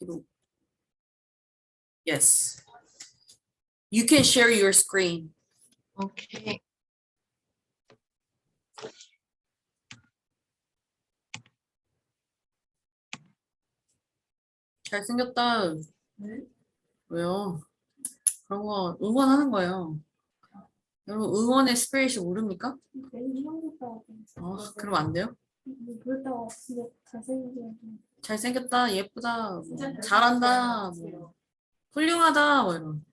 기록. Yes. You can share your screen. Okay. 잘생겼다. 왜요? 그런 거 응원하는 거예요. 여러분 응원의 스피릿이 모릅니까? 그럼 안 돼요? 잘생겼다, 예쁘다, 뭐, 잘한다, 뭐, 훌륭하다, 뭐 이런.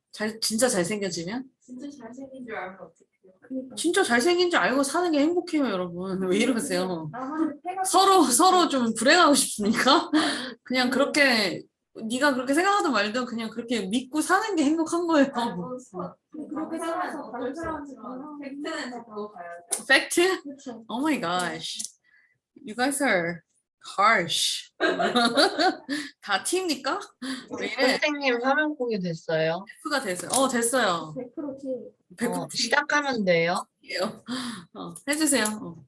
진짜 잘생겨지면? 진짜 잘생긴 줄 알면 어떡해요? 진짜 잘생긴 줄 알고 사는 게 행복해요, 여러분. 왜 이러세요? 서로 좀 불행하고 싶습니까? 그냥 그렇게 네가 그렇게 생각하든 말든 그냥 그렇게 믿고 사는 게 행복한 거예요. 그렇게 살아서 다른 사람한테 팩트는 듣고 가야 돼. 팩트? 그렇죠. Oh my gosh. You guys are harsh. 다 T입니까? 왜 이래? 선생님 화면 공유 됐어요? F가 됐어요. 됐어요. 100% 100% 시작하면 돼요. T예요. 해주세요.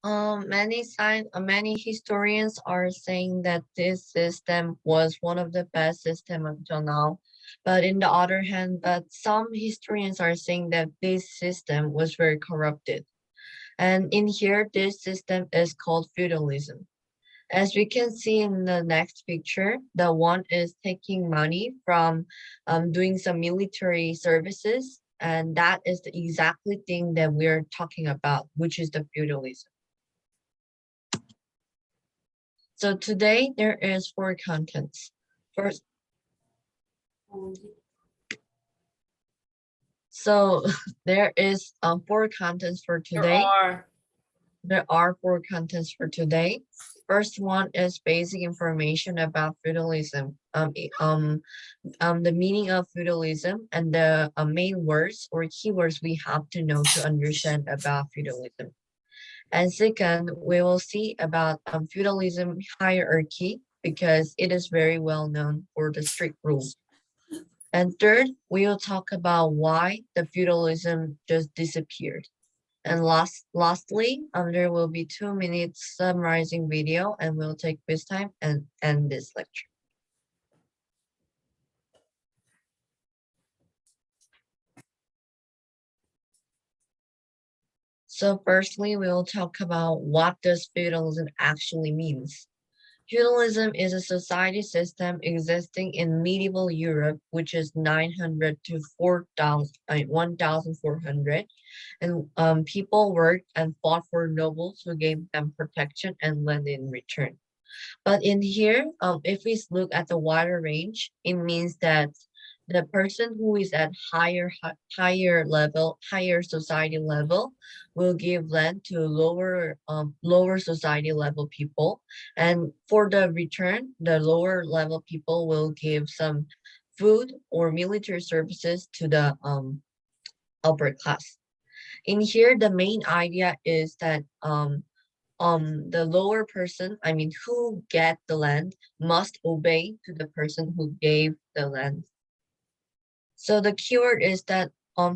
Many historians are saying that this system was one of the best systems until now. But in the other hand, some historians are saying that this system was very corrupted. And in here, this system is called feudalism. As we can see in the next picture, the one is taking money from doing some military services. And that is the exactly thing that we're talking about, which is the feudalism. So today there is 4 contents. First, so there is 4 contents for today. There are 4 contents for today. First one is basic information about feudalism. The meaning of feudalism and the main words or keywords we have to know to understand about feudalism. And second, we will see about feudalism hierarchy because it is very well known for the strict rules. And third, we will talk about why the feudalism just disappeared. And lastly, there will be 2 minutes summarizing video and we'll take quiz time and end this lecture. So firstly, we will talk about what does feudalism actually means. Feudalism is a society system existing in medieval Europe, which is 900 to 1400, and people worked and fought for nobles who gave them protection and land in return. But in here, if we look at the wider range, it means that the person who is at higher society level will give land to lower society level people, and for the return, the lower level people will give some food or military services to the upper class. In here, the main idea is that the lower person, who get the land, must obey to the person who gave the land. So the keyword is that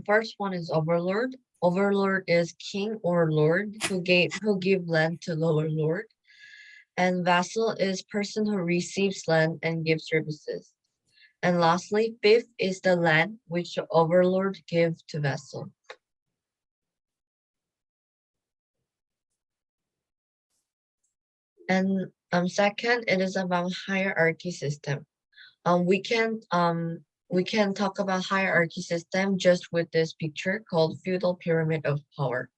first one is overlord. Overlord is king or lord who give land to lower lord. And vassal is person who receives land and gives services. And lastly, fifth is the land which the overlord gives to vassal. And second, it is about hierarchy system. We can talk about hierarchy system just with this picture called feudal pyramid of power.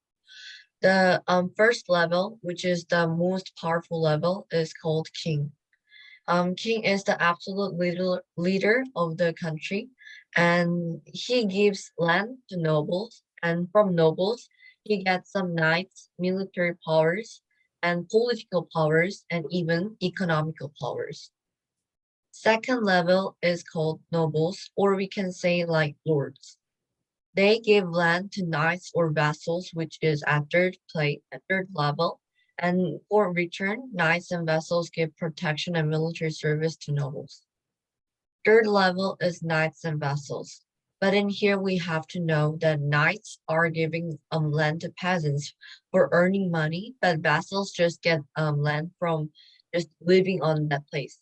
The first level, which is the most powerful level, is called king. King is the absolute leader of the country, and he gives land to nobles, and from nobles, he gets some knights, military powers, and political powers, and even economical powers. Second level is called nobles, or we can say like lords. They give land to knights or vassals, which is at third level. And for return, knights and vassals give protection and military service to nobles. Third level is knights and vassals. But in here, we have to know that knights are giving land to peasants for earning money, but vassals just get land from just living on that place.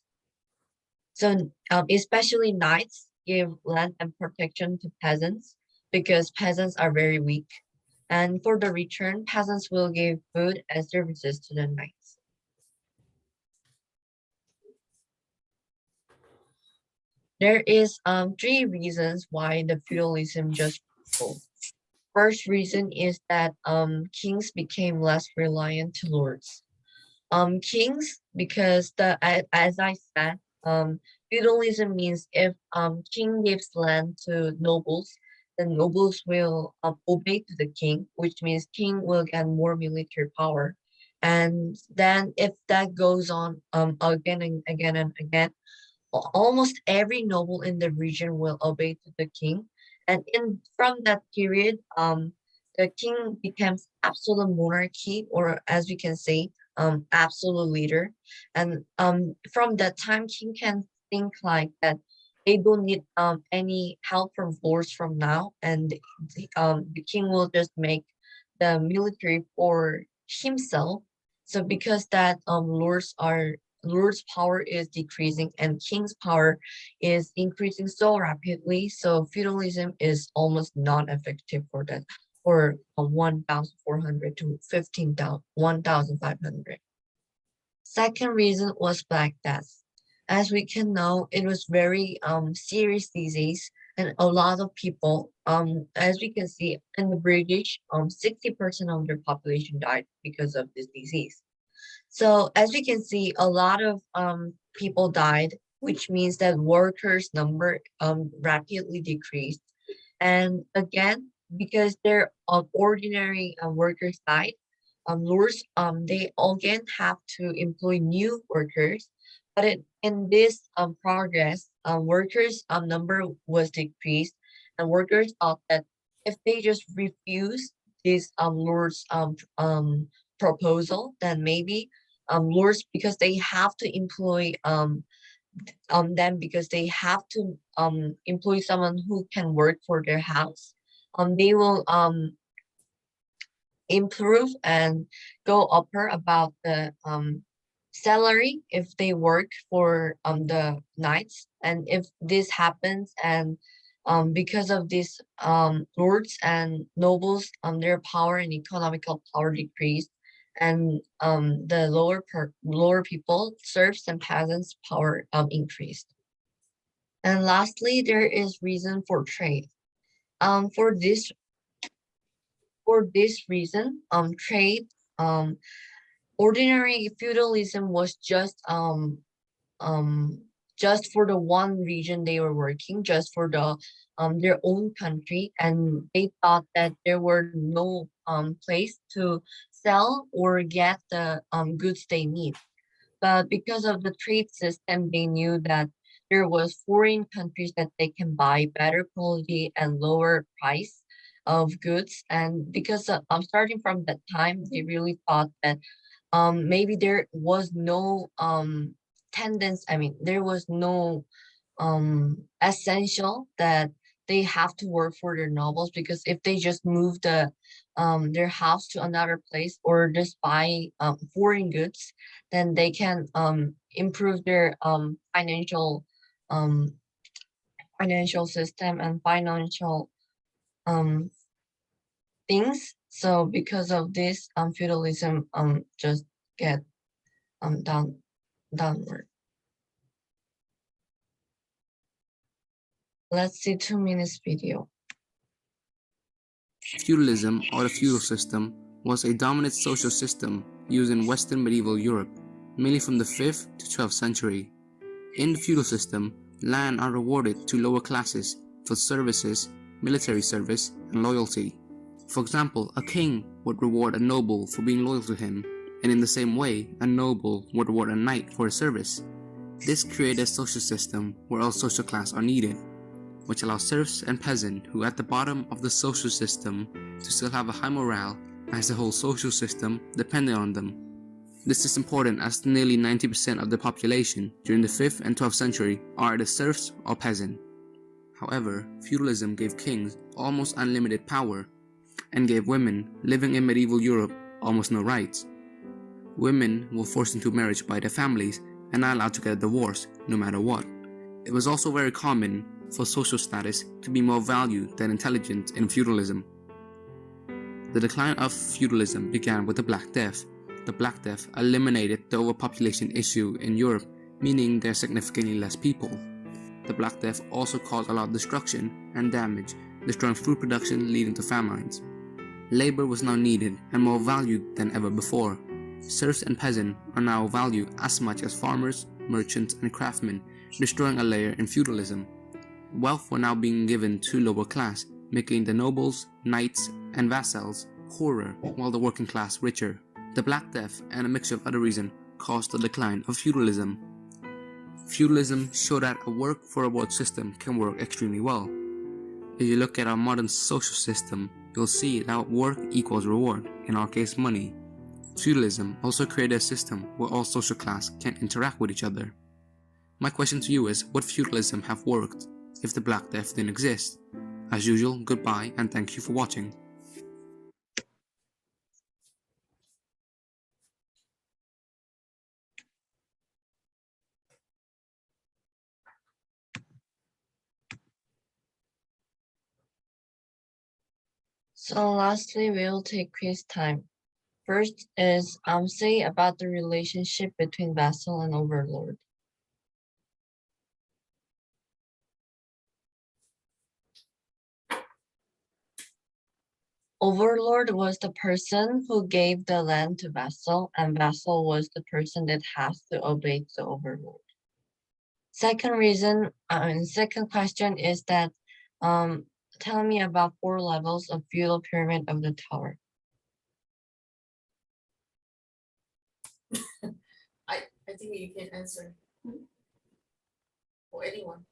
So especially knights give land and protection to peasants because peasants are very weak. And for the return, peasants will give food and services to the knights. There is three reasons why the feudalism just crumbled. First reason is that kings became less reliant to lords. Kings, because as I said, feudalism means if king gives land to nobles, then nobles will obey to the king, which means king will get more military power. And then if that goes on again and again and again, almost every noble in the region will obey to the king. And in from that period, the king becomes absolute monarchy, or as we can say, absolute leader. And from that time, king can think like that they don't need any help from lords from now, and the king will just make the military for himself. So because that lord's power is decreasing and king's power is increasing so rapidly, so feudalism is almost non-effective for that, for 1,400 to 1,500. Second reason was Black Death. As we can know, it was very serious disease, and a lot of people, as we can see in the British, 60% of their population died because of this disease. So as we can see, a lot of people died, which means that workers' number rapidly decreased. And again, because their ordinary workers died, lords they again have to employ new workers. But in this progress, workers number was decreased, and workers thought that if they just refuse this lord's proposal, then maybe lords, because they have to employ them, because they have to employ someone who can work for their house, they will improve and go upper about the salary if they work for the knights. And if this happens, and because of this, lords and nobles, their power and economical power decreased, and the lower people, serfs and peasants, power increased. And lastly, there is reason for trade. Um, for this for this reason, trade, um, ordinary feudalism was just for the one region they were working, just for the their own country, and they thought that there were no place to sell or get the goods they need. But because of the trade system, they knew that there was foreign countries that they can buy better quality and lower price of goods. And because starting from that time, they really thought that maybe there was no tendency, I mean, there was no essential that they have to work for their novels, because if they just move their house to another place or just buy foreign goods, then they can improve their um financial system and financial um things. So because of this, feudalism just get downward. Let's see 2 minutes video. Feudalism, or the feudal system, was a dominant social system used in Western medieval Europe, mainly from the 5th to 12th century. In the feudal system, land are rewarded to lower classes for services, military service, and loyalty. For example, a king would reward a noble for being loyal to him, and in the same way, a noble would reward a knight for his service. This created a social system where all social classes are needed, which allows serfs and peasants who are at the bottom of the social system to still have a high morale, as the whole social system depended on them. This is important as nearly 90% of the population during the 5th and 12th century are either serfs or peasants. However, feudalism gave kings almost unlimited power and gave women living in medieval Europe almost no rights. Women were forced into marriage by their families and not allowed to get a divorce, no matter what. It was also very common for social status to be more valued than intelligence in feudalism. The decline of feudalism began with the Black Death. The Black Death eliminated the overpopulation issue in Europe, meaning there are significantly less people. The Black Death also caused a lot of destruction and damage, destroying food production, leading to famines. Labor was now needed and more valued than ever before. Serfs and peasants are now valued as much as farmers, merchants, and craftsmen, destroying a layer in feudalism. Wealth were now being given to lower class, making the nobles, knights, and vassals poorer, while the working class richer. The Black Death and a mixture of other reasons caused the decline of feudalism. Feudalism showed that a work for reward system can work extremely well. If you look at our modern social system, you'll see that work equals reward, in our case money. Feudalism also created a system where all social class can interact with each other. My question to you is, would feudalism have worked if the Black Death didn't exist? As usual, goodbye and thank you for watching. So lastly, we'll take quiz time. First is say about the relationship between vassal and overlord. Overlord was the person who gave the land to vassal, and vassal was the person that has to obey the overlord. Second question is that tell me about 4 levels of feudal pyramid of the tower. I think you can answer. For anyone.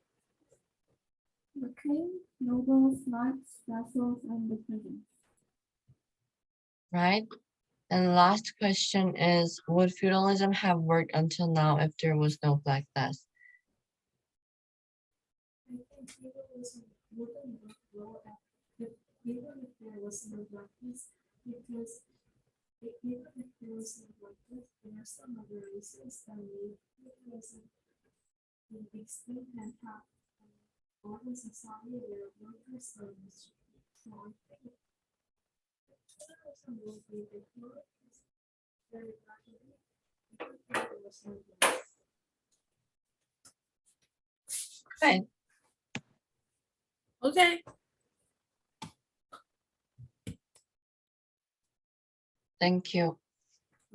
The king, nobles, knights, vassals, and the peasants. Right? And last question is, would feudalism have worked until now if there was no Black Death? I think feudalism wouldn't work well even if there was no blackness, because even if there was no blackness, there are some other reasons that made feudalism in extreme and have modern society where workers are mistreated. So I think feudalism would be before very gradually, even if there was no blackness. Right. Okay. Thank you.